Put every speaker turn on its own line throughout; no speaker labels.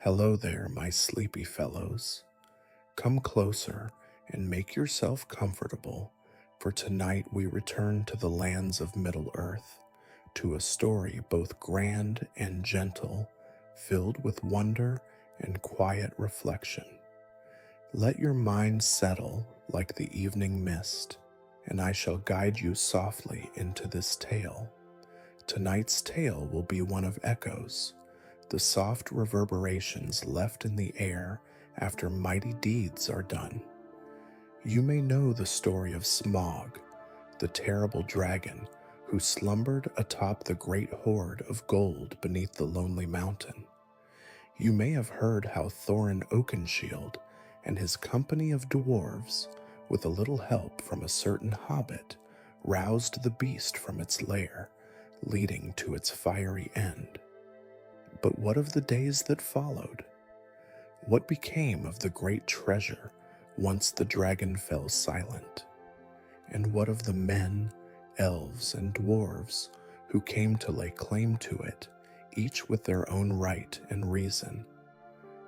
Hello there, my sleepy fellows. Come closer and make yourself comfortable, for tonight we return to the lands of Middle-earth, to a story both grand and gentle, filled with wonder and quiet reflection. Let your mind settle like the evening mist, and I shall guide you softly into this tale. Tonight's tale will be one of echoes, the soft reverberations left in the air after mighty deeds are done. You may know the story of Smaug, the terrible dragon who slumbered atop the great hoard of gold beneath the lonely mountain. You may have heard how Thorin Oakenshield and his company of dwarves, with a little help from a certain hobbit, roused the beast from its lair, leading to its fiery end. But what of the days that followed? What became of the great treasure once the dragon fell silent? And what of the men, elves, and dwarves who came to lay claim to it, each with their own right and reason?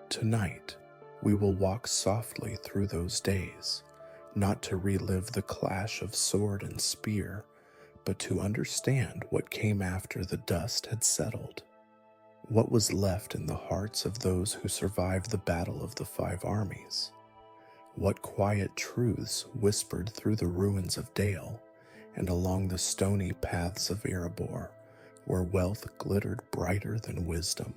Tonight, we will walk softly through those days, not to relive the clash of sword and spear, but to understand what came after the dust had settled. What was left in the hearts of those who survived the battle of the Five Armies? What quiet truths whispered through the ruins of Dale and along the stony paths of Erebor, where wealth glittered brighter than wisdom?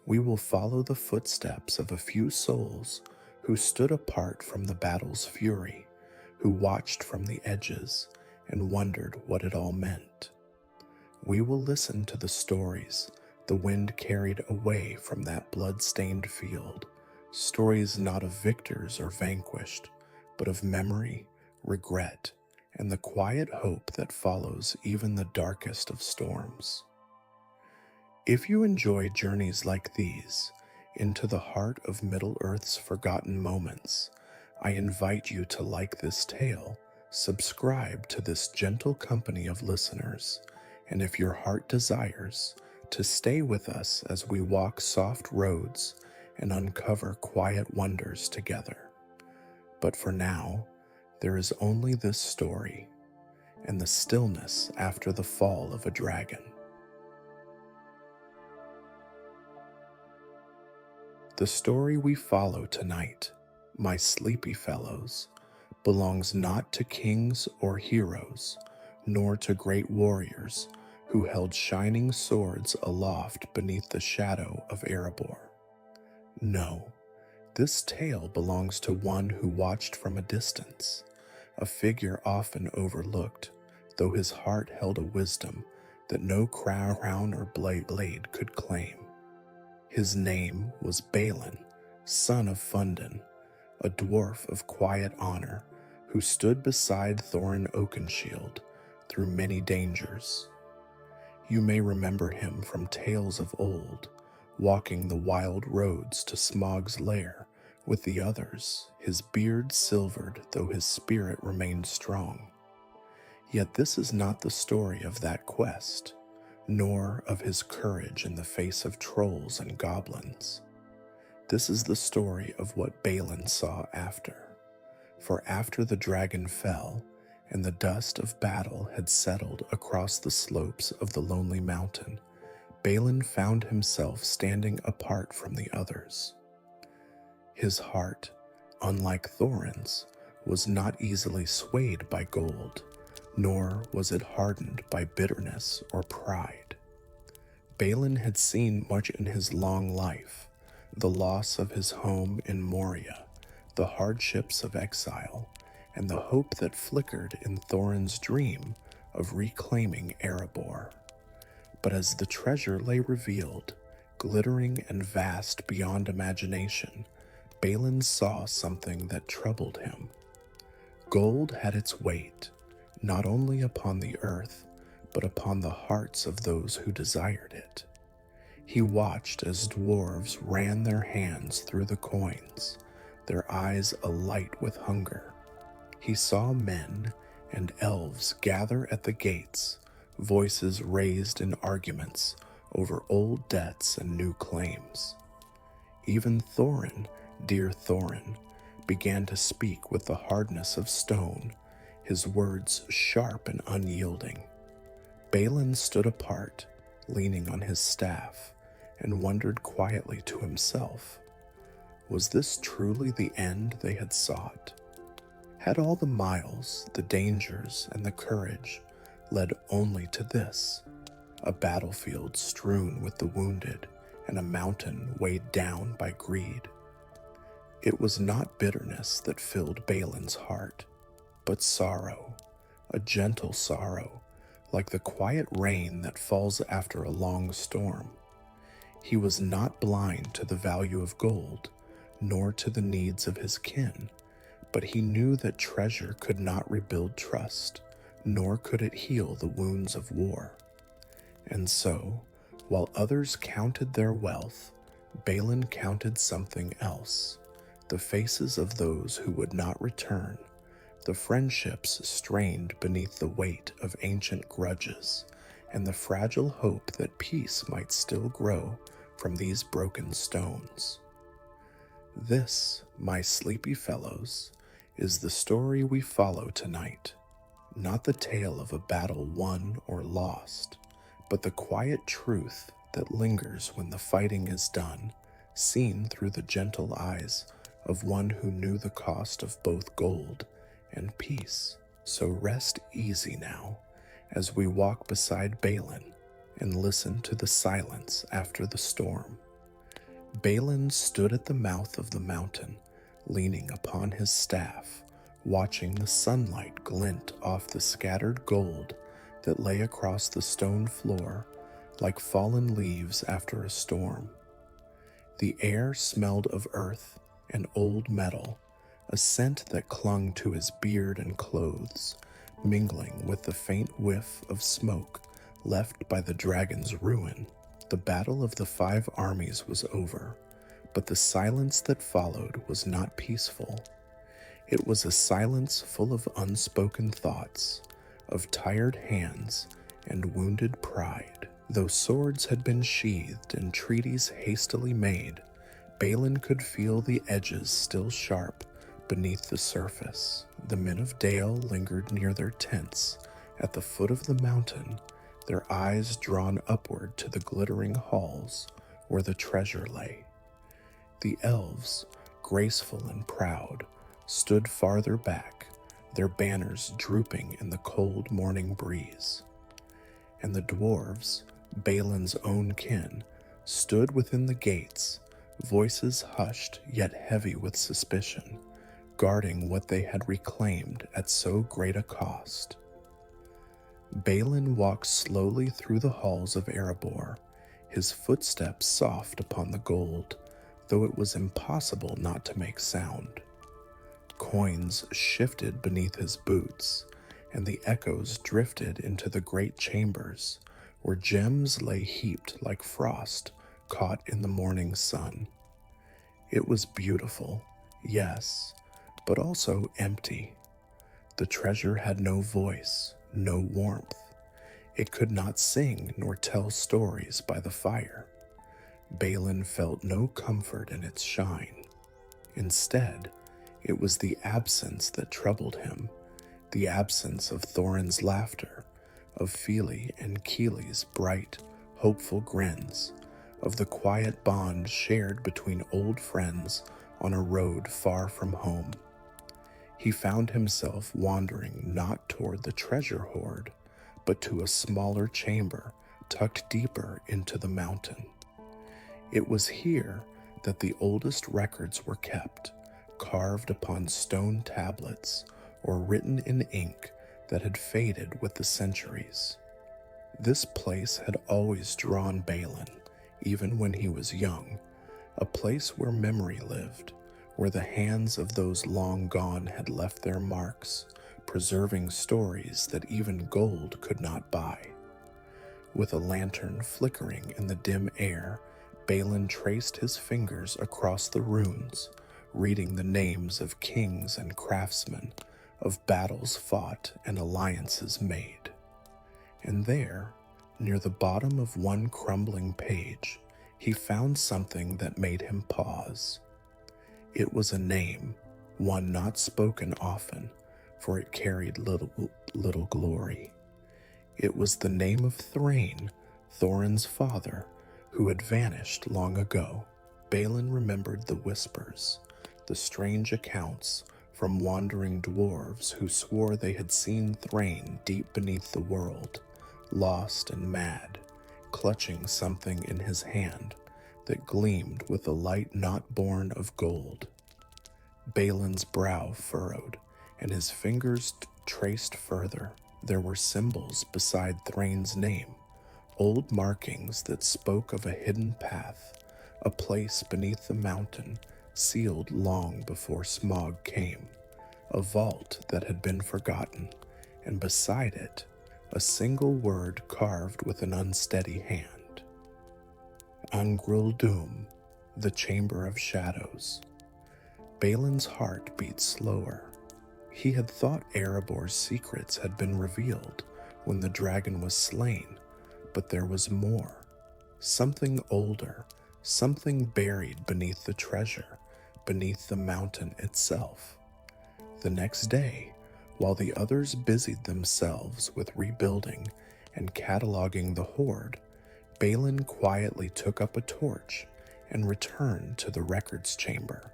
We will follow the footsteps of a few souls who stood apart from the battle's fury, who watched from the edges and wondered what it all meant. We will listen to the stories the wind carried away from that blood-stained field, stories not of victors or vanquished, but of memory, regret, and the quiet hope that follows even the darkest of storms. If you enjoy journeys like these into the heart of Middle-earth's forgotten moments, I invite you to like this tale, subscribe to this gentle company of listeners, and if your heart desires, to stay with us as we walk soft roads and uncover quiet wonders together. But for now, there is only this story and the stillness after the fall of a dragon. The story we follow tonight, my sleepy fellows, belongs not to kings or heroes, nor to great warriors who held shining swords aloft beneath the shadow of Erebor. No, this tale belongs to one who watched from a distance, a figure often overlooked, though his heart held a wisdom that no crown or blade could claim. His name was Balin, son of Fundin, a dwarf of quiet honor who stood beside Thorin Oakenshield through many dangers. You may remember him from tales of old, walking the wild roads to Smaug's lair with the others, his beard silvered though his spirit remained strong. Yet this is not the story of that quest, nor of his courage in the face of trolls and goblins. This is the story of what Balin saw after. For after the dragon fell, and the dust of battle had settled across the slopes of the lonely mountain, Balin found himself standing apart from the others. His heart, unlike Thorin's, was not easily swayed by gold, nor was it hardened by bitterness or pride. Balin had seen much in his long life, the loss of his home in Moria, the hardships of exile, and the hope that flickered in Thorin's dream of reclaiming Erebor. But as the treasure lay revealed, glittering and vast beyond imagination, Balin saw something that troubled him. Gold had its weight, not only upon the earth, but upon the hearts of those who desired it. He watched as dwarves ran their hands through the coins, their eyes alight with hunger. He saw men and elves gather at the gates, voices raised in arguments over old debts and new claims. Even Thorin, dear Thorin, began to speak with the hardness of stone, his words sharp and unyielding. Balin stood apart, leaning on his staff, and wondered quietly to himself, was this truly the end they had sought? Had all the miles, the dangers, and the courage led only to this, a battlefield strewn with the wounded and a mountain weighed down by greed? It was not bitterness that filled Balin's heart, but sorrow, a gentle sorrow, like the quiet rain that falls after a long storm. He was not blind to the value of gold, nor to the needs of his kin, but he knew that treasure could not rebuild trust, nor could it heal the wounds of war. And so, while others counted their wealth, Balin counted something else, the faces of those who would not return, the friendships strained beneath the weight of ancient grudges, and the fragile hope that peace might still grow from these broken stones. This, my sleepy fellows, is the story we follow tonight, not the tale of a battle won or lost, but the quiet truth that lingers when the fighting is done, seen through the gentle eyes of one who knew the cost of both gold and peace. So rest easy now as we walk beside Balin and listen to the silence after the storm. Balin stood at the mouth of the mountain, leaning upon his staff, watching the sunlight glint off the scattered gold that lay across the stone floor like fallen leaves after a storm. The air smelled of earth and old metal, a scent that clung to his beard and clothes, mingling with the faint whiff of smoke left by the dragon's ruin. The battle of the Five Armies was over, but the silence that followed was not peaceful. It was a silence full of unspoken thoughts, of tired hands and wounded pride. Though swords had been sheathed and treaties hastily made, Balin could feel the edges still sharp beneath the surface. The men of Dale lingered near their tents at the foot of the mountain, their eyes drawn upward to the glittering halls where the treasure lay. The elves, graceful and proud, stood farther back, their banners drooping in the cold morning breeze. And the dwarves, Balin's own kin, stood within the gates, voices hushed yet heavy with suspicion, guarding what they had reclaimed at so great a cost. Balin walked slowly through the halls of Erebor, his footsteps soft upon the gold, though it was impossible not to make sound. Coins shifted beneath his boots, and the echoes drifted into the great chambers, where gems lay heaped like frost caught in the morning sun. It was beautiful, yes, but also empty. The treasure had no voice, no warmth. It could not sing nor tell stories by the fire. Balin felt no comfort in its shine. Instead, it was the absence that troubled him, the absence of Thorin's laughter, of Fili and Keely's bright, hopeful grins, of the quiet bond shared between old friends on a road far from home. He found himself wandering not toward the treasure hoard, but to a smaller chamber tucked deeper into the mountain. It was here that the oldest records were kept, carved upon stone tablets or written in ink that had faded with the centuries. This place had always drawn Balin, even when he was young, a place where memory lived, where the hands of those long gone had left their marks, preserving stories that even gold could not buy. With a lantern flickering in the dim air, Balin traced his fingers across the runes, reading the names of kings and craftsmen, of battles fought and alliances made. And there, near the bottom of one crumbling page, he found something that made him pause. It was a name, one not spoken often, for it carried little glory. It was the name of Thrain, Thorin's father, who had vanished long ago. Balin remembered the whispers, the strange accounts from wandering dwarves who swore they had seen Thrain deep beneath the world, lost and mad, clutching something in his hand that gleamed with a light not born of gold. Balin's brow furrowed, and his fingers traced further. There were symbols beside Thrain's name, old markings that spoke of a hidden path, a place beneath the mountain, sealed long before Smaug came, a vault that had been forgotten, and beside it, a single word carved with an unsteady hand. Angruldum, the Chamber of Shadows. Balin's heart beat slower. He had thought Erebor's secrets had been revealed when the dragon was slain, but there was more. Something older, something buried beneath the treasure, beneath the mountain itself. The next day, while the others busied themselves with rebuilding and cataloging the hoard, Balin quietly took up a torch and returned to the records chamber.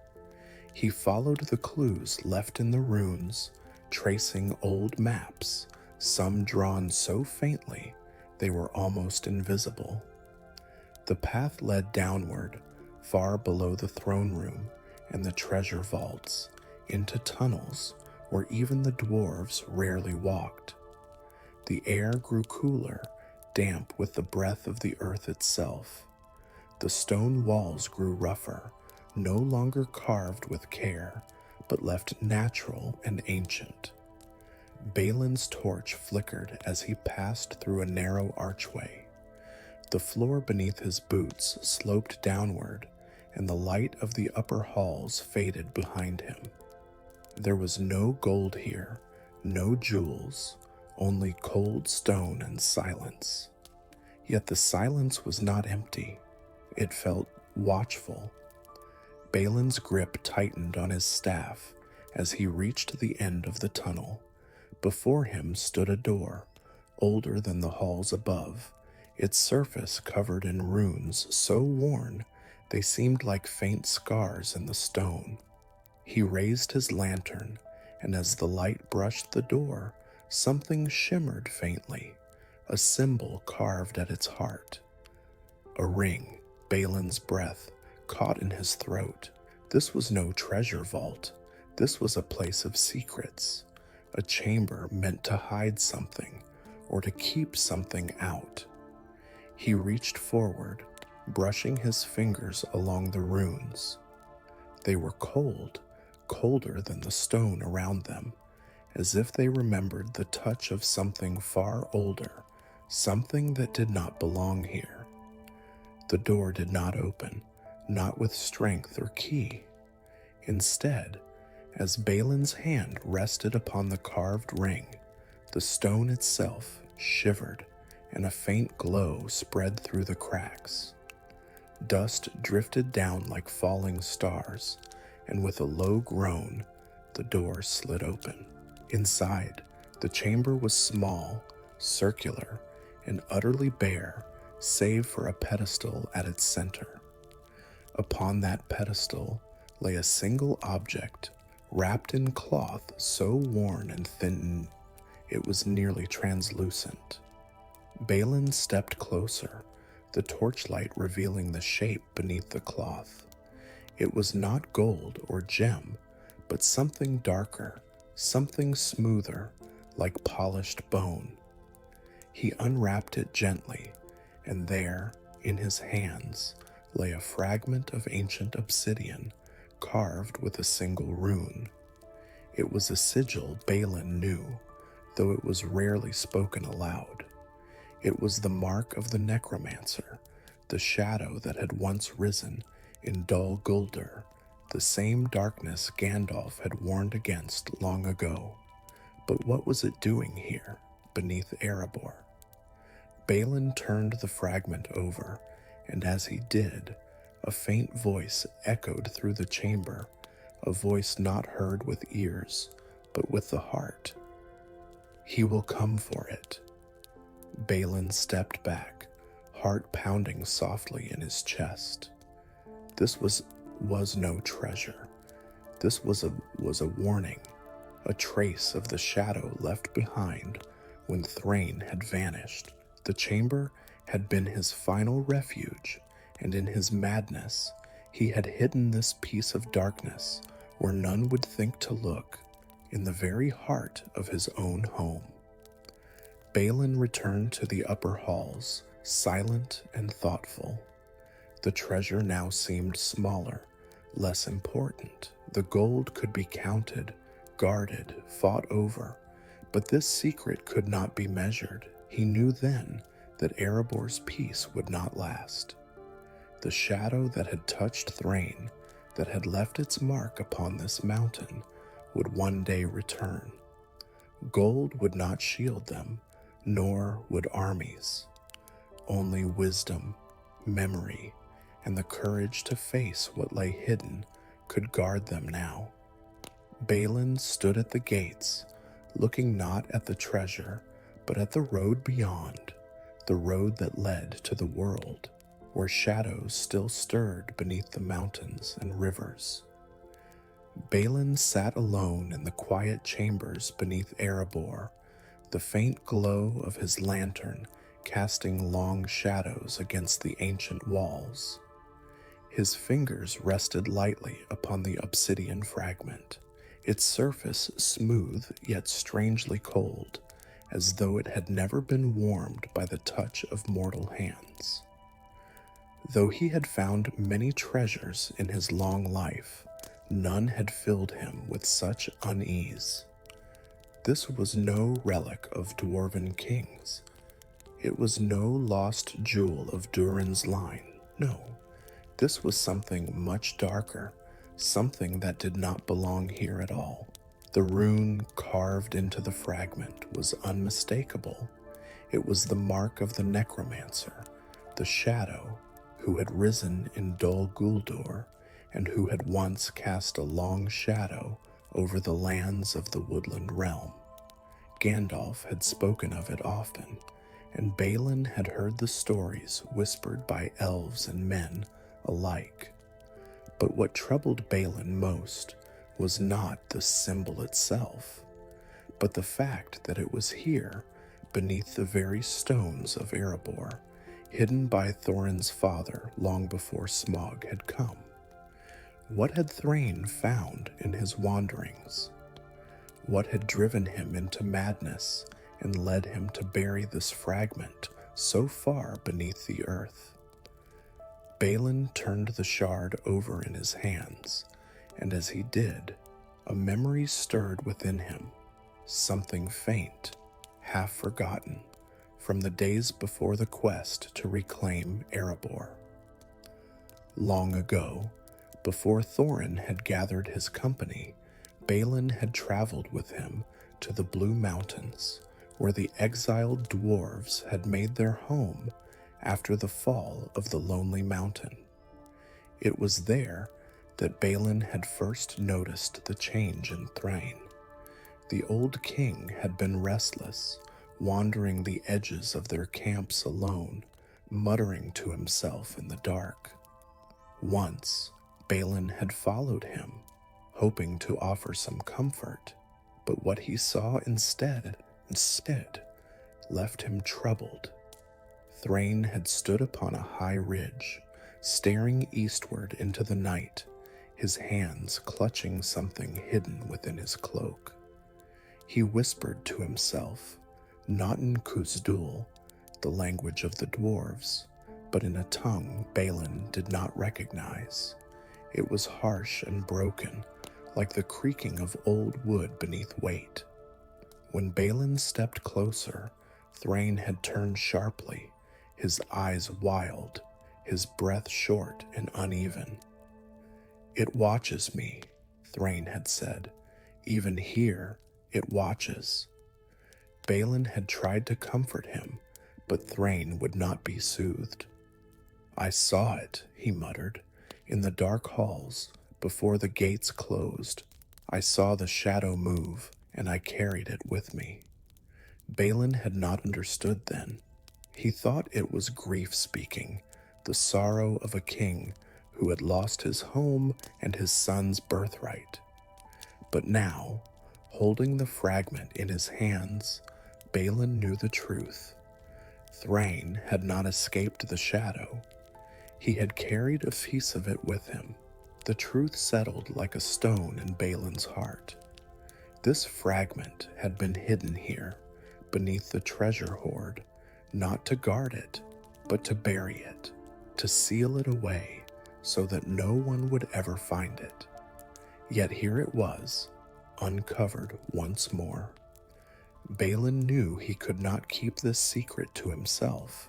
He followed the clues left in the runes, tracing old maps, some drawn so faintly they were almost invisible. The path led downward, far below the throne room and the treasure vaults, into tunnels where even the dwarves rarely walked. The air grew cooler, damp with the breath of the earth itself. The stone walls grew rougher, no longer carved with care, but left natural and ancient. Balin's torch flickered as he passed through a narrow archway. The floor beneath his boots sloped downward, and the light of the upper halls faded behind him. There was no gold here, no jewels, only cold stone and silence. Yet the silence was not empty. It felt watchful. Balin's grip tightened on his staff as he reached the end of the tunnel. Before him stood a door, older than the halls above, its surface covered in runes so worn they seemed like faint scars in the stone. He raised his lantern, and as the light brushed the door, something shimmered faintly, a symbol carved at its heart. A ring. Balin's breath caught in his throat. This was no treasure vault. This was a place of secrets, a chamber meant to hide something or to keep something out. He reached forward, brushing his fingers along the runes. They were cold, colder than the stone around them, as if they remembered the touch of something far older, something that did not belong here. The door did not open, not with strength or key. Instead, as Balin's hand rested upon the carved ring, the stone itself shivered, and a faint glow spread through the cracks. Dust drifted down like falling stars, and with a low groan, the door slid open. Inside, the chamber was small, circular, and utterly bare, save for a pedestal at its center. Upon that pedestal lay a single object, wrapped in cloth so worn and thin it was nearly translucent. Balin stepped closer, the torchlight revealing the shape beneath the cloth. It was not gold or gem, but something darker, something smoother, like polished bone. He unwrapped it gently, and there, in his hands, lay a fragment of ancient obsidian, carved with a single rune. It was a sigil Balin knew, though it was rarely spoken aloud. It was the mark of the necromancer, the shadow that had once risen in Dol Guldur, the same darkness Gandalf had warned against long ago. But what was it doing here, beneath Erebor? Balin turned the fragment over, and as he did, a faint voice echoed through the chamber, a voice not heard with ears, but with the heart. "He will come for it." Balin stepped back, heart pounding softly in his chest. This was no treasure. This was a warning, a trace of the shadow left behind when Thrain had vanished. The chamber had been his final refuge, and in his madness, he had hidden this piece of darkness where none would think to look, in the very heart of his own home. Balin returned to the upper halls, silent and thoughtful. The treasure now seemed smaller, less important. The gold could be counted, guarded, fought over, but this secret could not be measured. He knew then that Erebor's peace would not last. The shadow that had touched Thrain, that had left its mark upon this mountain, would one day return. Gold would not shield them, nor would armies. Only wisdom, memory, and the courage to face what lay hidden could guard them now. Balin stood at the gates, looking not at the treasure, but at the road beyond, the road that led to the world, where shadows still stirred beneath the mountains and rivers. Balin sat alone in the quiet chambers beneath Erebor, the faint glow of his lantern casting long shadows against the ancient walls. His fingers rested lightly upon the obsidian fragment, its surface smooth yet strangely cold, as though it had never been warmed by the touch of mortal hands. Though he had found many treasures in his long life, none had filled him with such unease. This was no relic of dwarven kings. It was no lost jewel of Durin's line. No, this was something much darker, something that did not belong here at all. The rune carved into the fragment was unmistakable. It was the mark of the necromancer, the shadow, who had risen in Dol Guldur, and who had once cast a long shadow over the lands of the woodland realm. Gandalf had spoken of it often, and Balin had heard the stories whispered by elves and men alike. But what troubled Balin most was not the symbol itself, but the fact that it was here, beneath the very stones of Erebor, hidden by Thorin's father long before Smaug had come. What had Thrain found in his wanderings? What had driven him into madness and led him to bury this fragment so far beneath the earth? Balin turned the shard over in his hands, and as he did, a memory stirred within him, something faint, half forgotten, from the days before the quest to reclaim Erebor. Long ago, before Thorin had gathered his company, Balin had traveled with him to the Blue Mountains, where the exiled dwarves had made their home after the fall of the Lonely Mountain. It was there that Balin had first noticed the change in Thrain. The old king had been restless, wandering the edges of their camps alone, muttering to himself in the dark. Once, Balin had followed him, hoping to offer some comfort, but what he saw instead left him troubled. Thrain had stood upon a high ridge, staring eastward into the night, his hands clutching something hidden within his cloak. He whispered to himself, not in Khuzdul, the language of the dwarves, but in a tongue Balin did not recognize. It was harsh and broken, like the creaking of old wood beneath weight. When Balin stepped closer, Thrain had turned sharply, his eyes wild, his breath short and uneven. "It watches me," Thrain had said. "Even here, it watches." Balin had tried to comfort him, but Thrain would not be soothed. I saw it, he muttered, in the dark halls, before the gates closed. I saw the shadow move, and I carried it with me. Balin had not understood then. He thought it was grief speaking, the sorrow of a king who had lost his home and his son's birthright. But now, holding the fragment in his hands, Balin knew the truth. Thrain had not escaped the shadow. He had carried a piece of it with him. The truth settled like a stone in Balin's heart. This fragment had been hidden here, beneath the treasure hoard, not to guard it, but to bury it, to seal it away so that no one would ever find it. Yet here it was, uncovered once more. Balin knew he could not keep this secret to himself.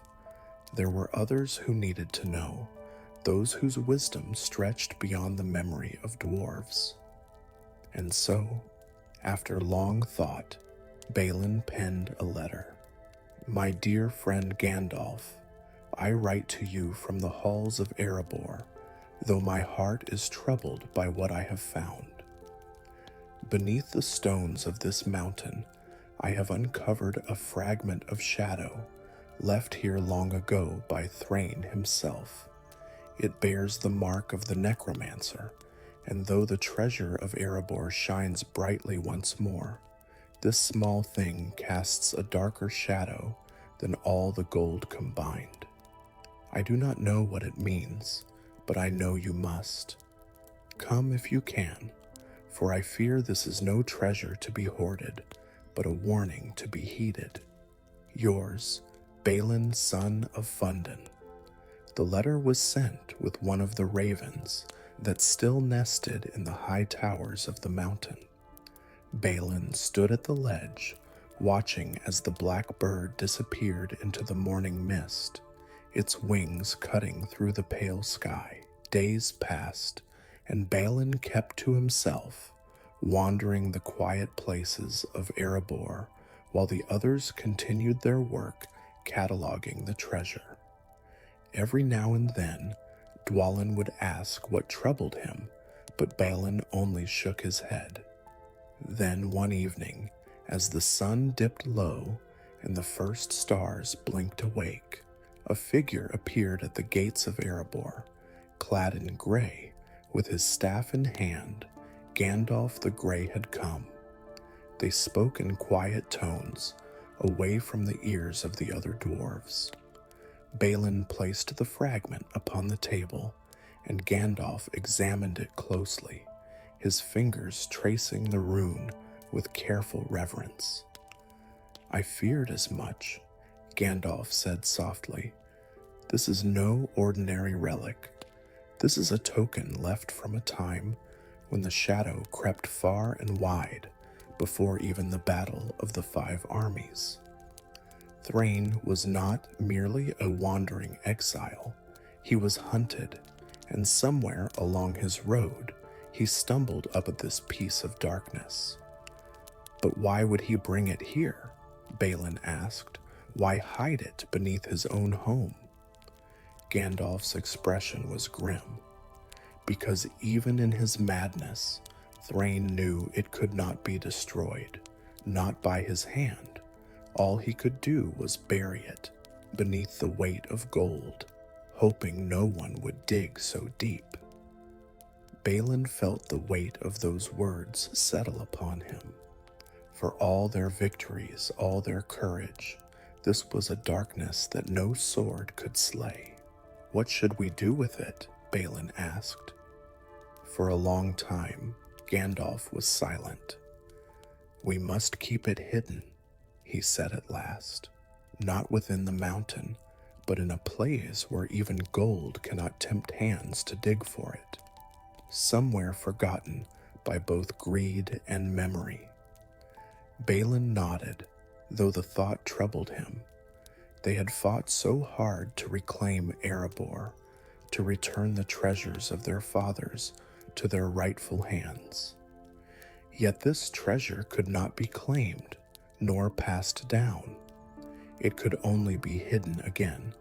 There were others who needed to know, those whose wisdom stretched beyond the memory of dwarves. And so, after long thought, Balin penned a letter. My dear friend Gandalf, I write to you from the halls of Erebor, though my heart is troubled by what I have found. Beneath the stones of this mountain, I have uncovered a fragment of shadow, left here long ago by Thrain himself. It bears the mark of the necromancer, and though the treasure of Erebor shines brightly once more, this small thing casts a darker shadow than all the gold combined. I do not know what it means, but I know you must. Come if you can, for I fear this is no treasure to be hoarded, but a warning to be heeded. Yours, Balin, son of Fundin. The letter was sent with one of the ravens that still nested in the high towers of the mountain. Balin stood at the ledge, watching as the black bird disappeared into the morning mist, its wings cutting through the pale sky. Days passed, and Balin kept to himself, wandering the quiet places of Erebor, while the others continued their work cataloging the treasure. Every now and then, Dwalin would ask what troubled him, but Balin only shook his head. Then one evening, as the sun dipped low and the first stars blinked awake, a figure appeared at the gates of Erebor, clad in gray, with his staff in hand. Gandalf the Grey had come. They spoke in quiet tones, away from the ears of the other dwarves. Balin placed the fragment upon the table, and Gandalf examined it closely, his fingers tracing the rune with careful reverence. I feared as much, Gandalf said softly. This is no ordinary relic. This is a token left from a time when the shadow crept far and wide, before even the battle of the Five Armies. Thrain was not merely a wandering exile. He was hunted, and somewhere along his road, he stumbled up at this piece of darkness. But why would he bring it here? Balin asked. Why hide it beneath his own home? Gandalf's expression was grim. Because even in his madness, Thrain knew it could not be destroyed, not by his hand. All he could do was bury it beneath the weight of gold, hoping no one would dig so deep. Balin felt the weight of those words settle upon him. For all their victories, all their courage, this was a darkness that no sword could slay. What should we do with it? Balin asked. For a long time, Gandalf was silent. We must keep it hidden, he said at last. Not within the mountain, but in a place where even gold cannot tempt hands to dig for it. Somewhere forgotten by both greed and memory. Balin nodded, though the thought troubled him. They had fought so hard to reclaim Erebor, to return the treasures of their fathers to their rightful hands. Yet this treasure could not be claimed, nor passed down. It could only be hidden again,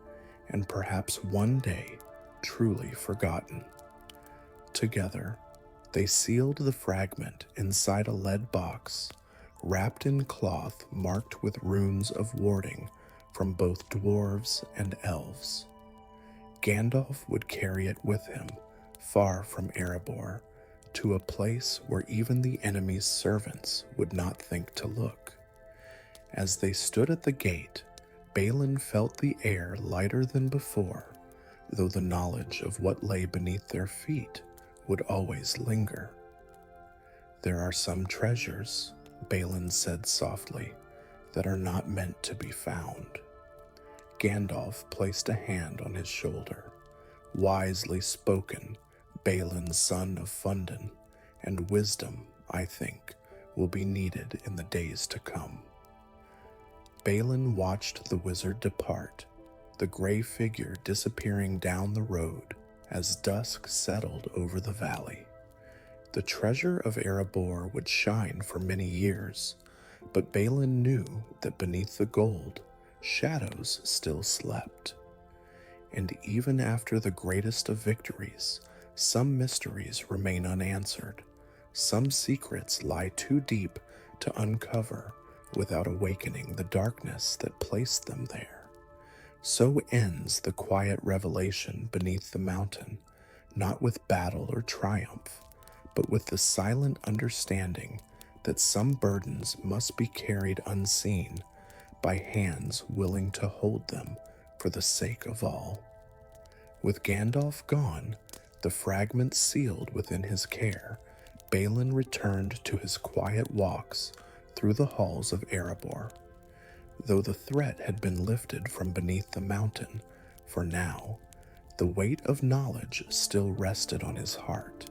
and perhaps one day truly forgotten. Together, they sealed the fragment inside a lead box, wrapped in cloth marked with runes of warding from both dwarves and elves. Gandalf would carry it with him, far from Erebor, to a place where even the enemy's servants would not think to look. As they stood at the gate, Balin felt the air lighter than before, though the knowledge of what lay beneath their feet would always linger. "There are some treasures," Balin said softly, "that are not meant to be found." Gandalf placed a hand on his shoulder. "Wisely spoken, Balin, son of Fundin, and wisdom, I think, will be needed in the days to come." Balin watched the wizard depart, the gray figure disappearing down the road as dusk settled over the valley. The treasure of Erebor would shine for many years, but Balin knew that beneath the gold, shadows still slept. And even after the greatest of victories, some mysteries remain unanswered. Some secrets lie too deep to uncover without awakening the darkness that placed them there. So ends the quiet revelation beneath the mountain, not with battle or triumph, but with the silent understanding that some burdens must be carried unseen by hands willing to hold them for the sake of all. With Gandalf gone, the fragment sealed within his care, Balin returned to his quiet walks through the halls of Erebor. Though the threat had been lifted from beneath the mountain, for now, the weight of knowledge still rested on his heart.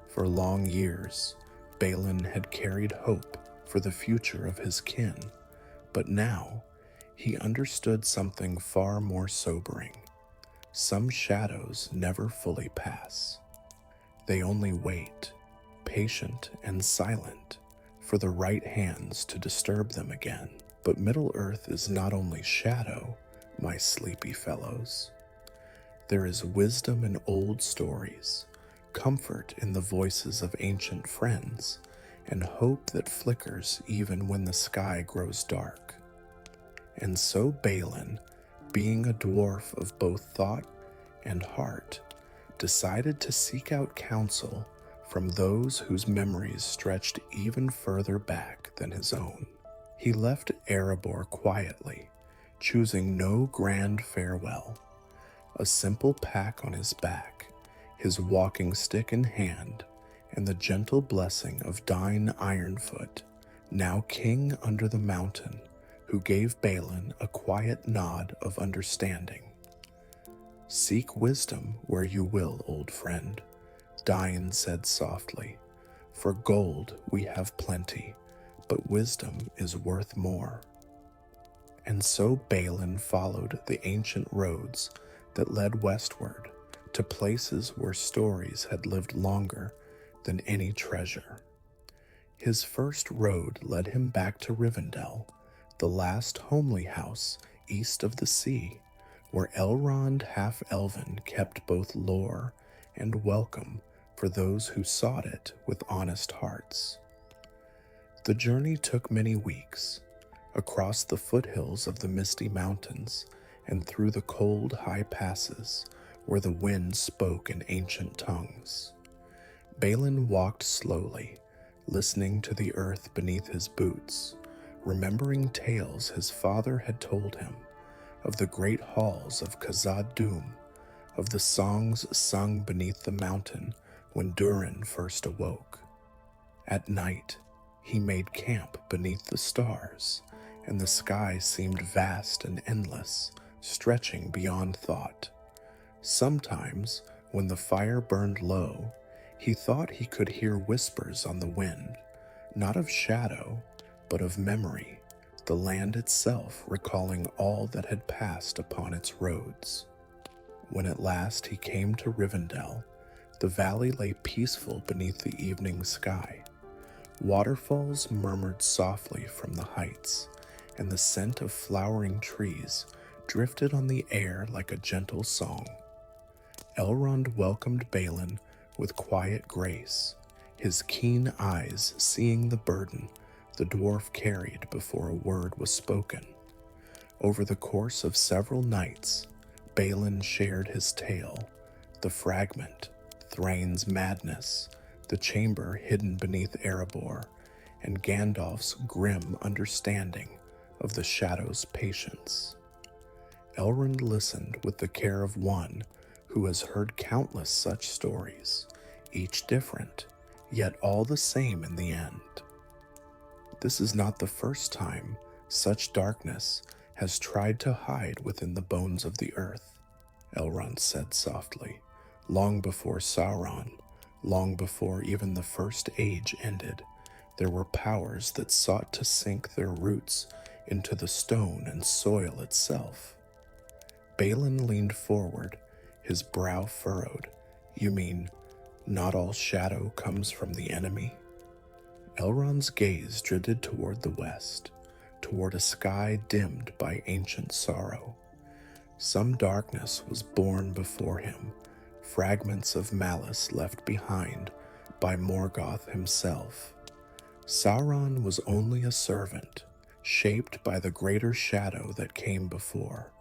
For long years, Balin had carried hope for the future of his kin, but now he understood something far more sobering. Some shadows never fully pass. They only wait, patient and silent, for the right hands to disturb them again. But Middle-earth is not only shadow, my sleepy fellows. There is wisdom in old stories, comfort in the voices of ancient friends, and hope that flickers even when the sky grows dark. And so Balin, being a dwarf of both thought and heart, decided to seek out counsel from those whose memories stretched even further back than his own. He left Erebor quietly, choosing no grand farewell. A simple pack on his back, his walking stick in hand, and the gentle blessing of Dain Ironfoot, now king under the mountain, who gave Balin a quiet nod of understanding. "Seek wisdom where you will, old friend," Dain said softly. "For gold we have plenty, but wisdom is worth more." And so Balin followed the ancient roads that led westward to places where stories had lived longer than any treasure. His first road led him back to Rivendell, the last homely house east of the sea, where Elrond Half-Elven kept both lore and welcome for those who sought it with honest hearts. The journey took many weeks, across the foothills of the misty mountains and through the cold high passes where the wind spoke in ancient tongues. Balin walked slowly, listening to the earth beneath his boots, remembering tales his father had told him of the great halls of Khazad-dûm, of the songs sung beneath the mountain when Durin first awoke. At night, he made camp beneath the stars, and the sky seemed vast and endless, stretching beyond thought. Sometimes, when the fire burned low, he thought he could hear whispers on the wind, not of shadow, but of memory, the land itself recalling all that had passed upon its roads. When at last he came to Rivendell, the valley lay peaceful beneath the evening sky. Waterfalls murmured softly from the heights, and the scent of flowering trees drifted on the air like a gentle song. Elrond welcomed Balin with quiet grace, his keen eyes seeing the burden the dwarf carried before a word was spoken. Over the course of several nights, Balin shared his tale, the fragment, Thrain's madness, the chamber hidden beneath Erebor, and Gandalf's grim understanding of the Shadow's patience. Elrond listened with the care of one who has heard countless such stories, each different, yet all the same in the end. This is not the first time such darkness has tried to hide within the bones of the earth, Elrond said softly. Long before Sauron, long before even the First Age ended, there were powers that sought to sink their roots into the stone and soil itself. Balin leaned forward, his brow furrowed. You mean, not all shadow comes from the enemy? Elrond's gaze drifted toward the west, toward a sky dimmed by ancient sorrow. Some darkness was born before him, fragments of malice left behind by Morgoth himself. Sauron was only a servant, shaped by the greater shadow that came before,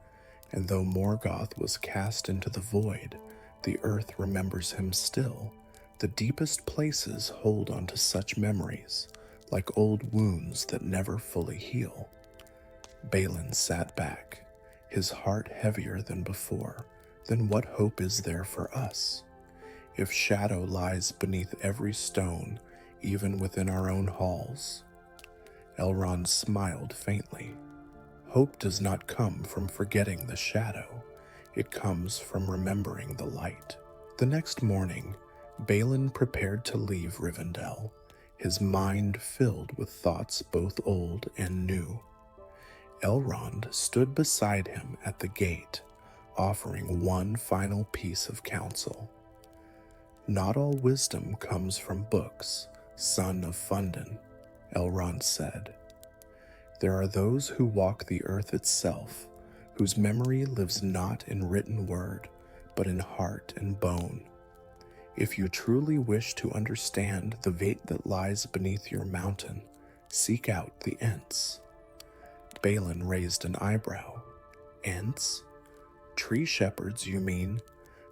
and though Morgoth was cast into the void, the earth remembers him still. The deepest places hold onto such memories, like old wounds that never fully heal. Balin sat back, his heart heavier than before. Then what hope is there for us? If shadow lies beneath every stone, even within our own halls? Elrond smiled faintly. Hope does not come from forgetting the shadow. It comes from remembering the light. The next morning, Balin prepared to leave Rivendell, his mind filled with thoughts both old and new. Elrond stood beside him at the gate, offering one final piece of counsel. Not all wisdom comes from books, son of Fundin, Elrond said. There are those who walk the earth itself, whose memory lives not in written word, but in heart and bone. If you truly wish to understand the fate that lies beneath your mountain, seek out the Ents. Balin raised an eyebrow. Ents? Tree shepherds, you mean?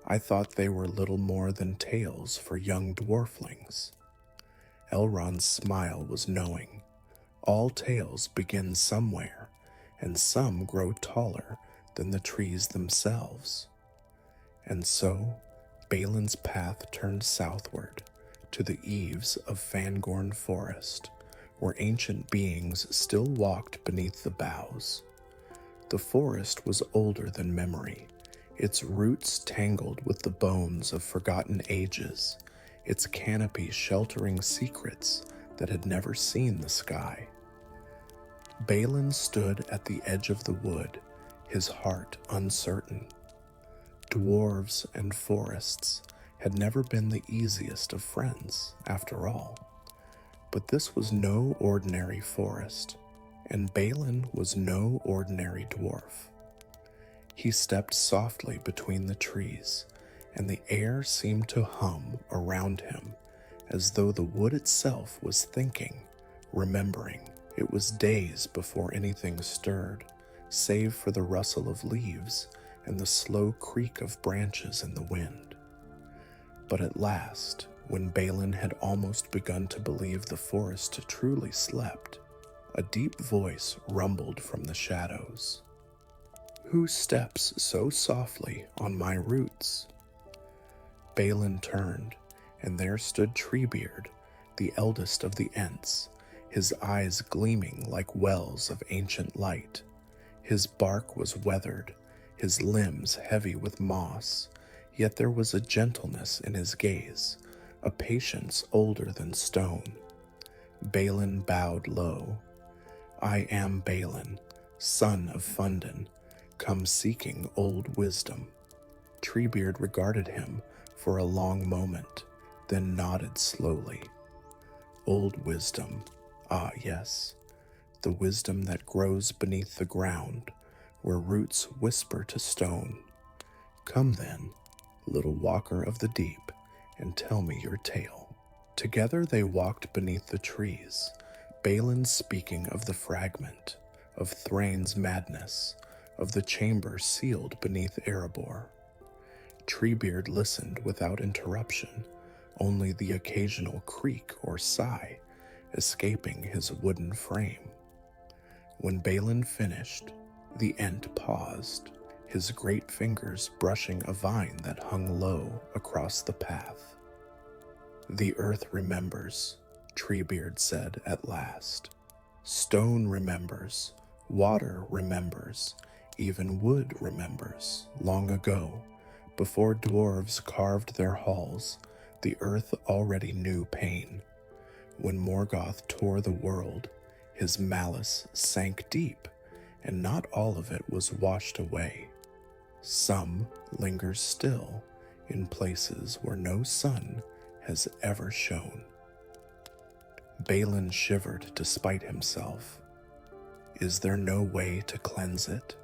I thought they were little more than tales for young dwarflings. Elrond's smile was knowing. All tales begin somewhere, and some grow taller than the trees themselves. And so, Balin's path turned southward, to the eaves of Fangorn Forest, where ancient beings still walked beneath the boughs. The forest was older than memory, its roots tangled with the bones of forgotten ages, its canopy sheltering secrets that had never seen the sky. Balin stood at the edge of the wood, his heart uncertain. Dwarves and forests had never been the easiest of friends, after all. But this was no ordinary forest, and Balin was no ordinary dwarf. He stepped softly between the trees, and the air seemed to hum around him, as though the wood itself was thinking, remembering. It was days before anything stirred, save for the rustle of leaves and the slow creak of branches in the wind. But at last, when Balin had almost begun to believe the forest truly slept, a deep voice rumbled from the shadows. Who steps so softly on my roots? Balin turned, and there stood Treebeard, the eldest of the Ents, his eyes gleaming like wells of ancient light. His bark was weathered, his limbs heavy with moss, yet there was a gentleness in his gaze, a patience older than stone. Balin bowed low. I am Balin, son of Fundin, come seeking old wisdom. Treebeard regarded him for a long moment, then nodded slowly. Old wisdom, ah yes, the wisdom that grows beneath the ground, where roots whisper to stone. Come then, little walker of the deep, and tell me your tale. Together they walked beneath the trees, Balin speaking of the fragment, of Thrain's madness, of the chamber sealed beneath Erebor. Treebeard listened without interruption, only the occasional creak or sigh escaping his wooden frame. When Balin finished, the Ent paused, his great fingers brushing a vine that hung low across the path. The earth remembers, Treebeard said at last. Stone remembers, water remembers, even wood remembers. Long ago, before dwarves carved their halls, the earth already knew pain. When Morgoth tore the world, his malice sank deep, and not all of it was washed away. Some lingers still in places where no sun has ever shone. Balin shivered despite himself. Is there no way to cleanse it?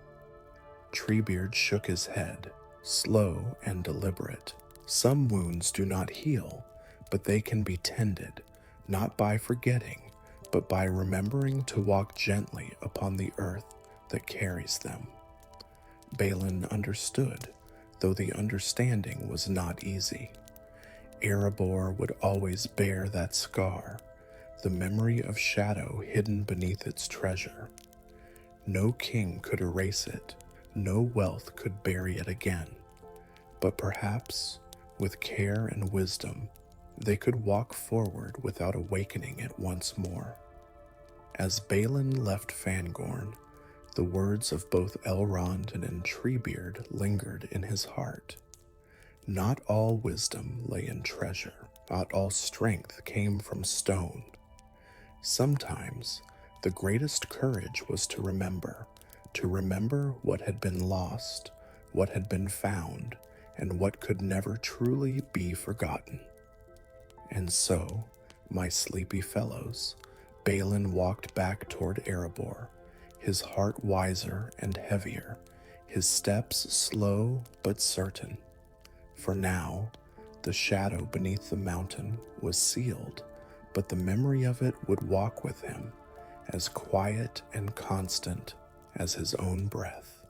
Treebeard shook his head, slow and deliberate. Some wounds do not heal, but they can be tended, not by forgetting, but by remembering to walk gently upon the earth that carries them. Balin understood, though the understanding was not easy. Erebor would always bear that scar, the memory of shadow hidden beneath its treasure. No king could erase it, no wealth could bury it again. But perhaps, with care and wisdom, they could walk forward without awakening it once more. As Balin left Fangorn, the words of both Elrond and Treebeard lingered in his heart. Not all wisdom lay in treasure, not all strength came from stone. Sometimes, the greatest courage was to remember what had been lost, what had been found, and what could never truly be forgotten. And so, my sleepy fellows, Balin walked back toward Erebor, his heart wiser and heavier, his steps slow but certain. For now, the shadow beneath the mountain was sealed, but the memory of it would walk with him, as quiet and constant as his own breath.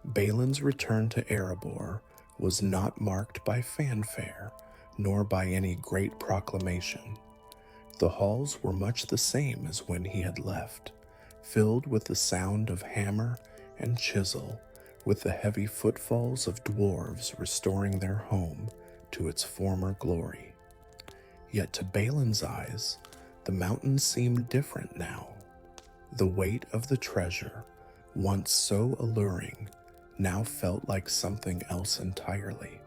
Balin's return to Erebor was not marked by fanfare, nor by any great proclamation. The halls were much the same as when he had left, filled with the sound of hammer and chisel, with the heavy footfalls of dwarves restoring their home to its former glory. Yet to Balin's eyes, the mountain seemed different now. The weight of the treasure, once so alluring, now felt like something else entirely,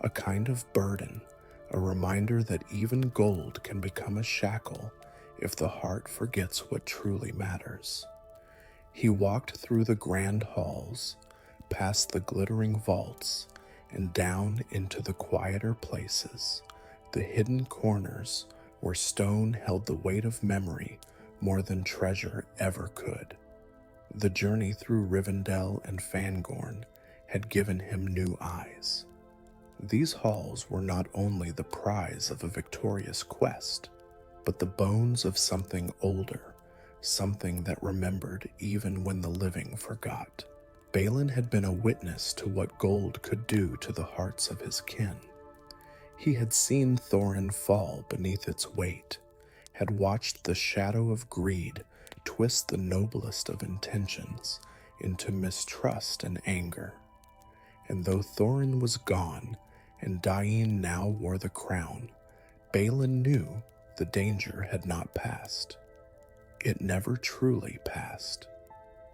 a kind of burden, a reminder that even gold can become a shackle if the heart forgets what truly matters. He walked through the grand halls, past the glittering vaults, and down into the quieter places, the hidden corners where stone held the weight of memory more than treasure ever could. The journey through Rivendell and Fangorn had given him new eyes. These halls were not only the prize of a victorious quest, but the bones of something older, something that remembered even when the living forgot. Balin had been a witness to what gold could do to the hearts of his kin. He had seen Thorin fall beneath its weight, had watched the shadow of greed twist the noblest of intentions into mistrust and anger. And though Thorin was gone, and Dain now wore the crown, Balin knew the danger had not passed. It never truly passed.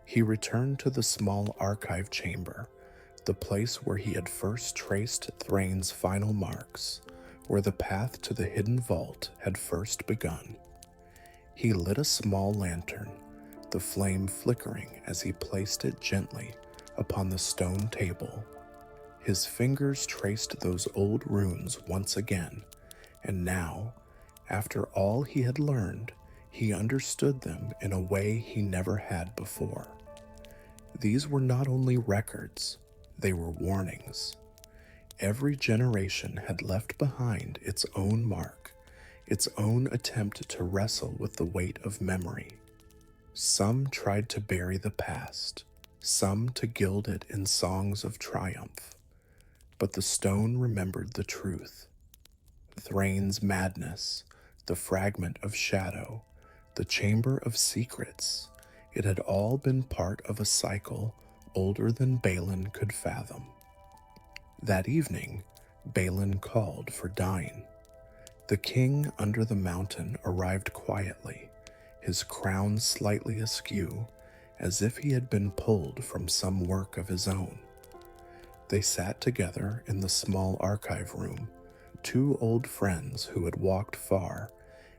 He returned to the small archive chamber, the place where he had first traced Thrain's final marks, where the path to the hidden vault had first begun. He lit a small lantern, the flame flickering as he placed it gently upon the stone table. His fingers traced those old runes once again, and now, after all he had learned, he understood them in a way he never had before. These were not only records, they were warnings. Every generation had left behind its own mark, its own attempt to wrestle with the weight of memory. Some tried to bury the past, some to gild it in songs of triumph, but the stone remembered the truth. Thrain's madness, the fragment of shadow, the chamber of secrets, it had all been part of a cycle older than Balin could fathom. That evening, Balin called for Dain. The king under the mountain arrived quietly, his crown slightly askew, as if he had been pulled from some work of his own. They sat together in the small archive room, two old friends who had walked far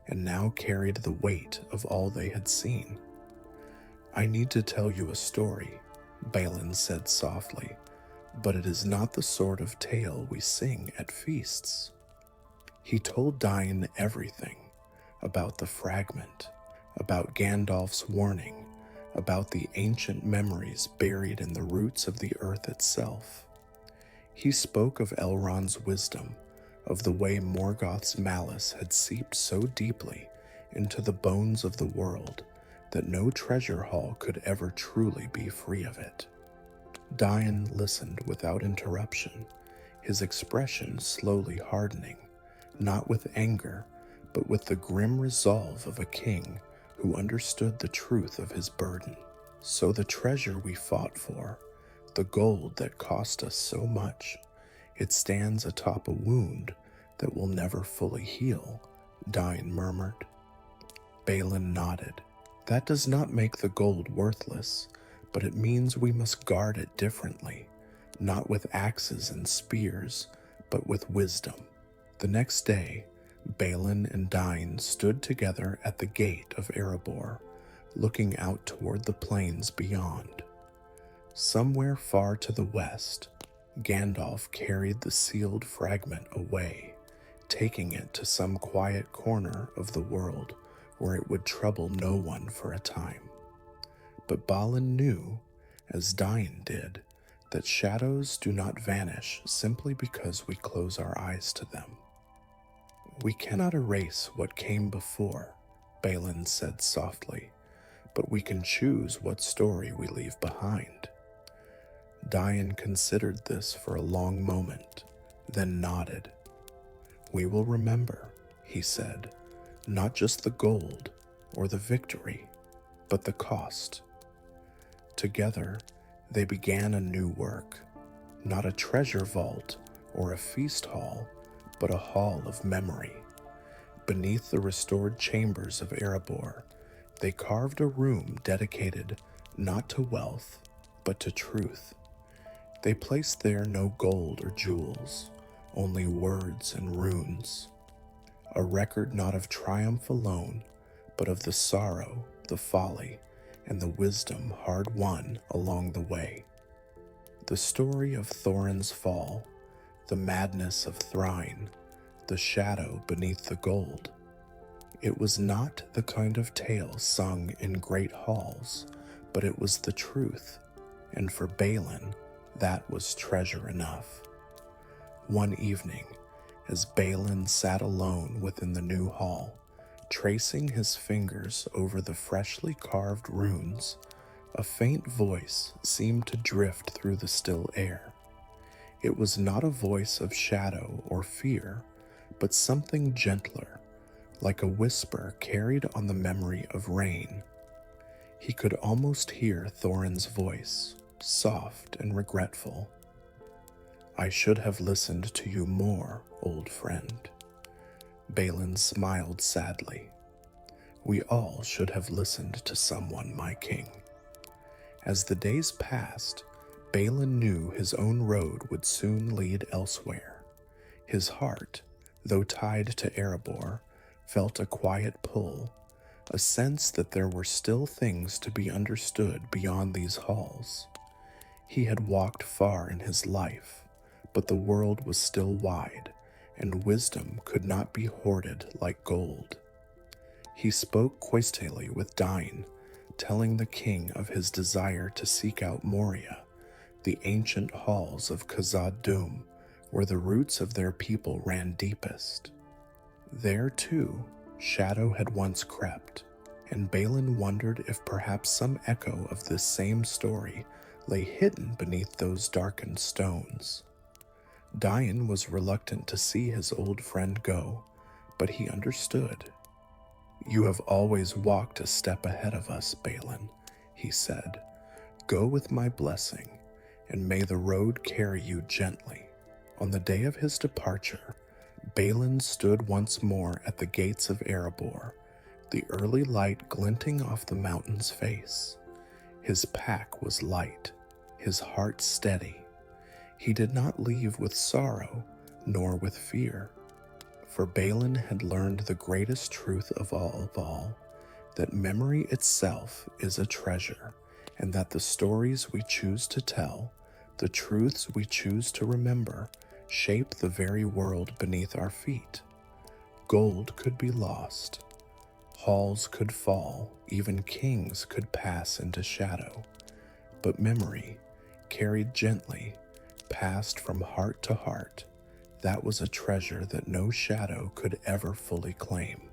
and now carried the weight of all they had seen. "I need to tell you a story," Balin said softly, "but it is not the sort of tale we sing at feasts." He told Dain everything, about the fragment, about Gandalf's warning, about the ancient memories buried in the roots of the earth itself. He spoke of Elrond's wisdom, of the way Morgoth's malice had seeped so deeply into the bones of the world that no treasure haul could ever truly be free of it. Dain listened without interruption, his expression slowly hardening, not with anger, but with the grim resolve of a king who understood the truth of his burden. "So the treasure we fought for, the gold that cost us so much, it stands atop a wound that will never fully heal," Dain murmured. Balin nodded. "That does not make the gold worthless, but it means we must guard it differently, not with axes and spears, but with wisdom." The next day, Balin and Dain stood together at the gate of Erebor, looking out toward the plains beyond. Somewhere far to the west, Gandalf carried the sealed fragment away, taking it to some quiet corner of the world where it would trouble no one for a time. But Balin knew, as Dain did, that shadows do not vanish simply because we close our eyes to them. "We cannot erase what came before," Balin said softly, "but we can choose what story we leave behind." Dain considered this for a long moment, then nodded. "We will remember," he said, "not just the gold or the victory, but the cost." Together, they began a new work, not a treasure vault or a feast hall, but a hall of memory. Beneath the restored chambers of Erebor, they carved a room dedicated not to wealth, but to truth. They placed there no gold or jewels, only words and runes. A record not of triumph alone, but of the sorrow, the folly, and the wisdom hard won along the way. The story of Thorin's fall, the madness of Thrain, the shadow beneath the gold. It was not the kind of tale sung in great halls, but it was the truth, and for Balin, that was treasure enough. One evening, as Balin sat alone within the new hall, tracing his fingers over the freshly carved runes, a faint voice seemed to drift through the still air. It was not a voice of shadow or fear, but something gentler, like a whisper carried on the memory of rain. He could almost hear Thorin's voice, soft and regretful. "I should have listened to you more, old friend." Balin smiled sadly. "We all should have listened to someone, my king." As the days passed, Balin knew his own road would soon lead elsewhere. His heart, though tied to Erebor, felt a quiet pull, a sense that there were still things to be understood beyond these halls. He had walked far in his life, but the world was still wide, and wisdom could not be hoarded like gold. He spoke quaintly with Dain, telling the king of his desire to seek out Moria, the ancient halls of Khazad-dûm, where the roots of their people ran deepest. There, too, shadow had once crept, and Balin wondered if perhaps some echo of this same story lay hidden beneath those darkened stones. Dain was reluctant to see his old friend go, but he understood. "You have always walked a step ahead of us, Balin," he said. "Go with my blessing, and may the road carry you gently." On the day of his departure, Balin stood once more at the gates of Erebor, the early light glinting off the mountain's face. His pack was light, his heart steady. He did not leave with sorrow, nor with fear. For Balin had learned the greatest truth of all, that memory itself is a treasure, and that the stories we choose to tell, the truths we choose to remember, shape the very world beneath our feet. Gold could be lost, halls could fall, even kings could pass into shadow, but memory, carried gently, passed from heart to heart, that was a treasure that no shadow could ever fully claim.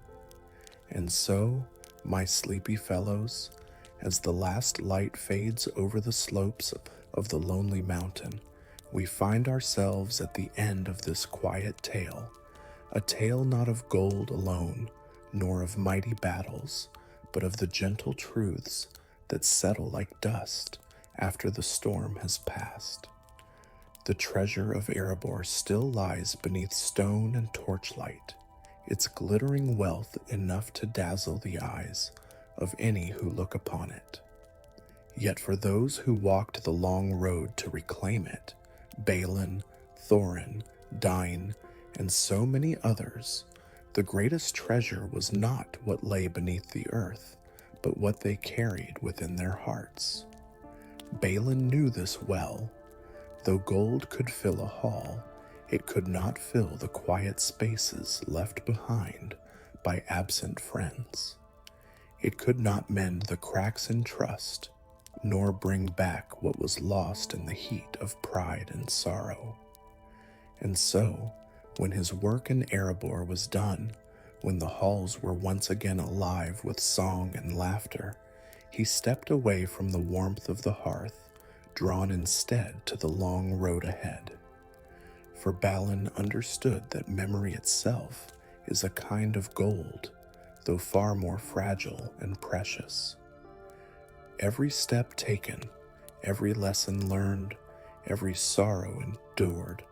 And so, my sleepy fellows, as the last light fades over the slopes of the lonely mountain, we find ourselves at the end of this quiet tale, a tale not of gold alone, nor of mighty battles, but of the gentle truths that settle like dust after the storm has passed. The treasure of Erebor still lies beneath stone and torchlight, its glittering wealth enough to dazzle the eyes of any who look upon it. Yet for those who walked the long road to reclaim it, Balin, Thorin, Dain, and so many others, the greatest treasure was not what lay beneath the earth, but what they carried within their hearts. Balin knew this well. Though gold could fill a hall, it could not fill the quiet spaces left behind by absent friends. It could not mend the cracks in trust, nor bring back what was lost in the heat of pride and sorrow. And so, when his work in Erebor was done, when the halls were once again alive with song and laughter, he stepped away from the warmth of the hearth, drawn instead to the long road ahead. For Balin understood that memory itself is a kind of gold, though far more fragile and precious. Every step taken, every lesson learned, every sorrow endured,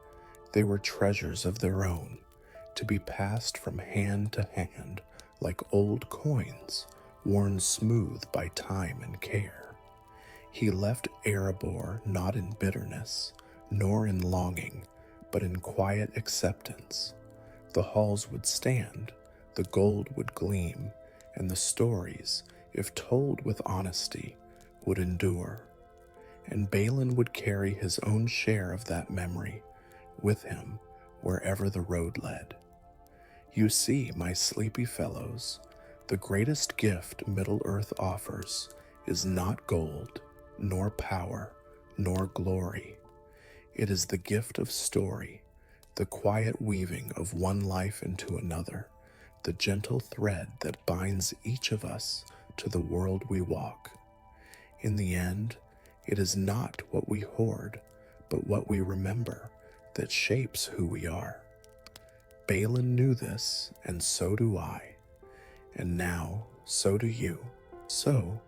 they were treasures of their own, to be passed from hand to hand like old coins, worn smooth by time and care. He left Erebor not in bitterness, nor in longing, but in quiet acceptance. The halls would stand, the gold would gleam, and the stories, if told with honesty, would endure. And Balin would carry his own share of that memory with him wherever the road led. You see, my sleepy fellows, the greatest gift Middle-earth offers is not gold, nor power, nor glory. It is the gift of story, the quiet weaving of one life into another, the gentle thread that binds each of us to the world we walk. In the end, it is not what we hoard, but what we remember that shapes who we are. Balin knew this, and so do I. And now, so do you. So,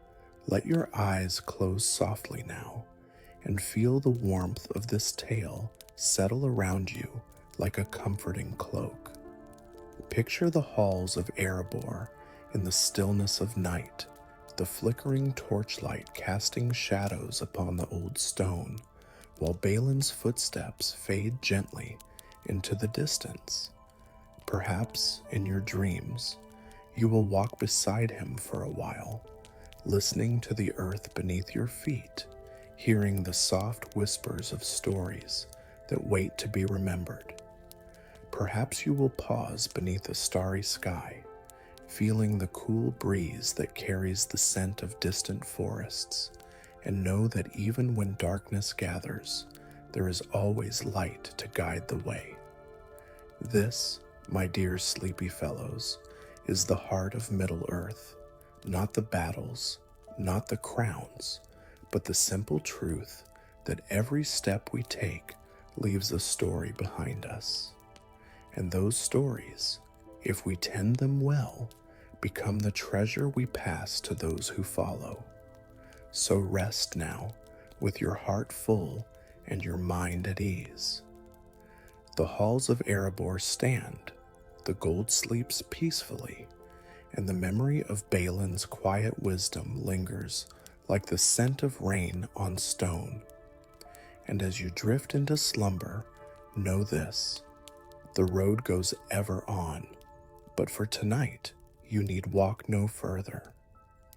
let your eyes close softly now, and feel the warmth of this tale settle around you like a comforting cloak. Picture the halls of Erebor in the stillness of night, the flickering torchlight casting shadows upon the old stone, while Balin's footsteps fade gently into the distance. Perhaps, in your dreams, you will walk beside him for a while, listening to the earth beneath your feet, hearing the soft whispers of stories that wait to be remembered. Perhaps you will pause beneath a starry sky, feeling the cool breeze that carries the scent of distant forests, and know that even when darkness gathers, there is always light to guide the way. This, my dear sleepy fellows, is the heart of Middle-earth, not the battles, not the crowns, but the simple truth that every step we take leaves a story behind us. And those stories, if we tend them well, become the treasure we pass to those who follow. So rest now, with your heart full and your mind at ease. The halls of Erebor stand, the gold sleeps peacefully, and the memory of Balin's quiet wisdom lingers like the scent of rain on stone. And as you drift into slumber, know this: the road goes ever on, but for tonight you need walk no further.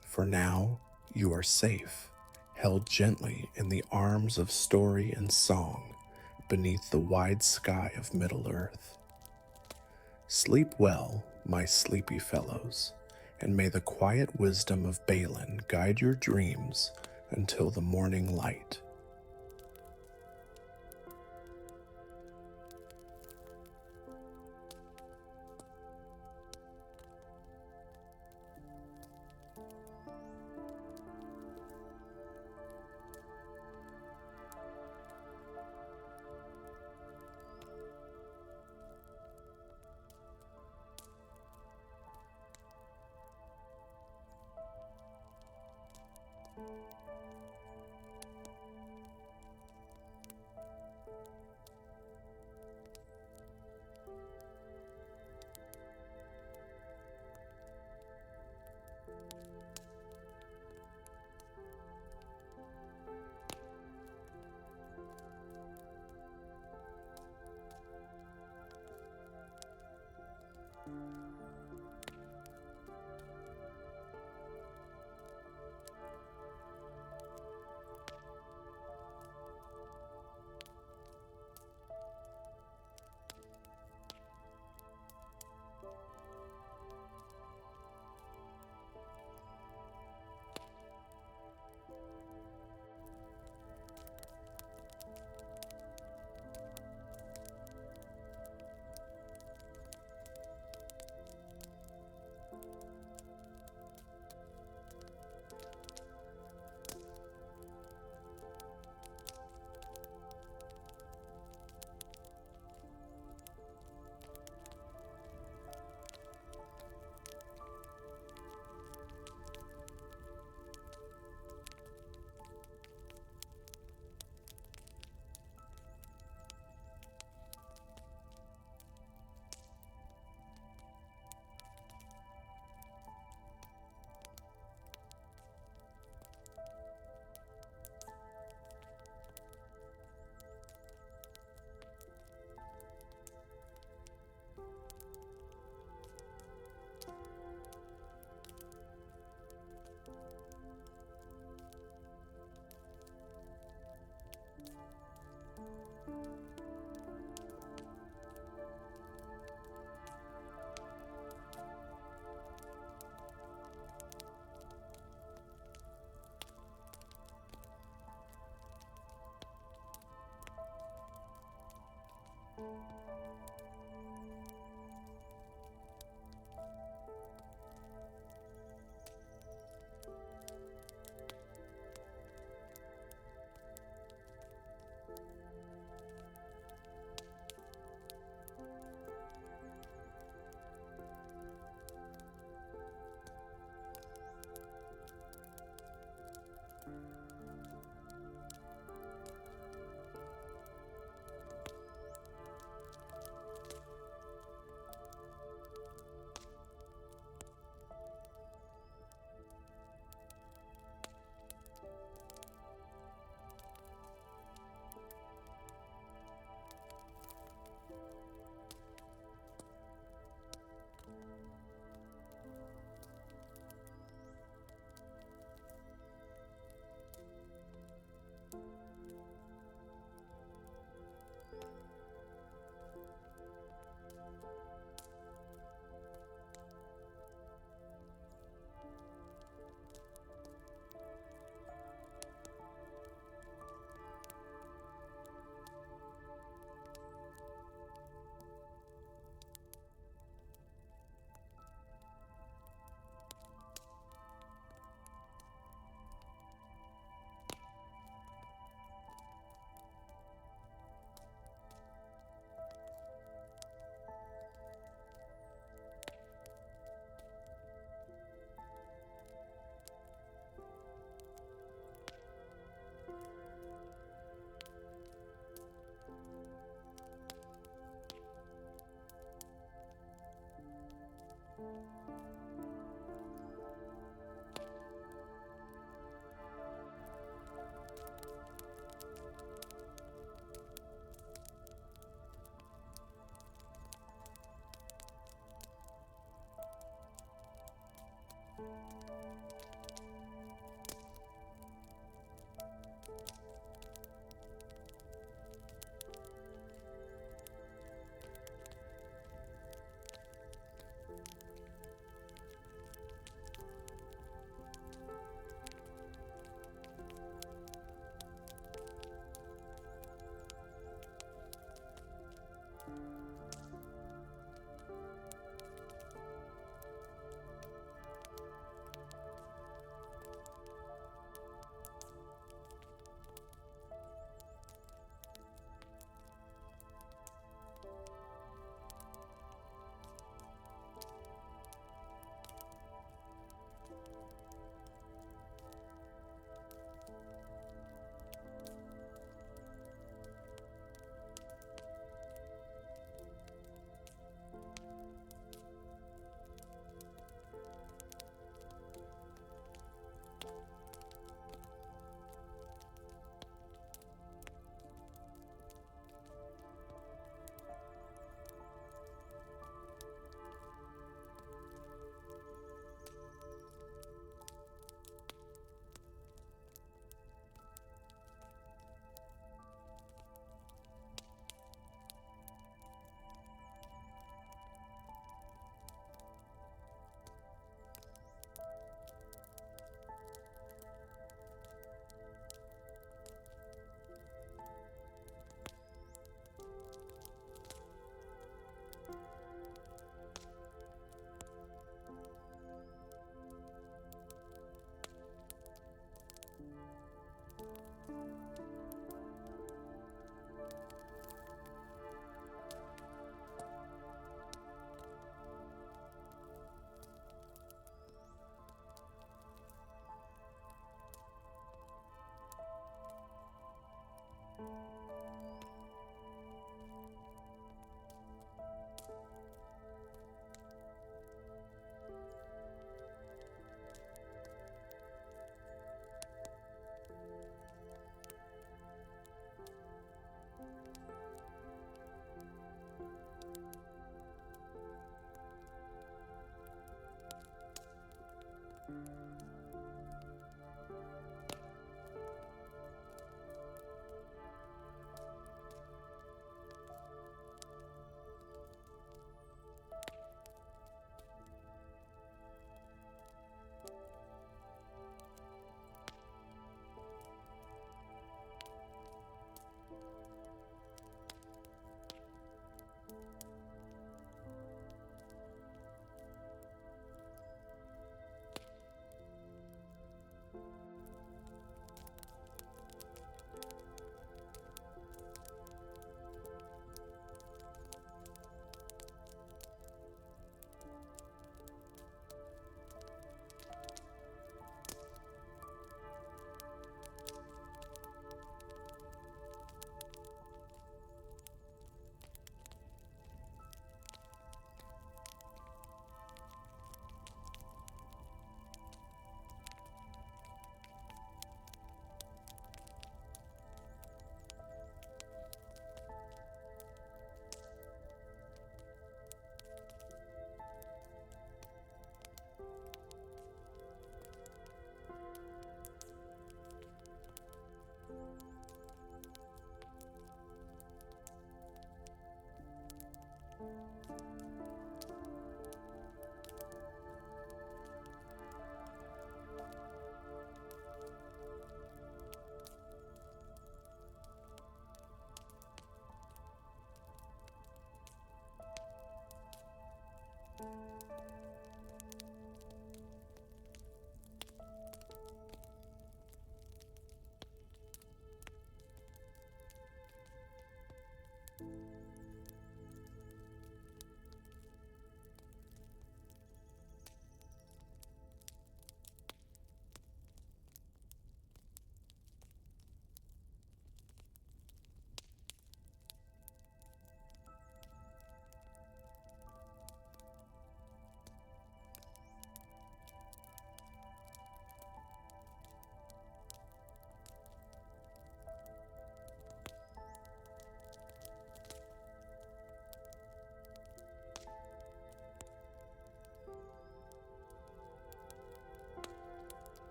For now you are safe, held gently in the arms of story and song, beneath the wide sky of Middle-earth. Sleep well, my sleepy fellows, and may the quiet wisdom of Balin guide your dreams until the morning light.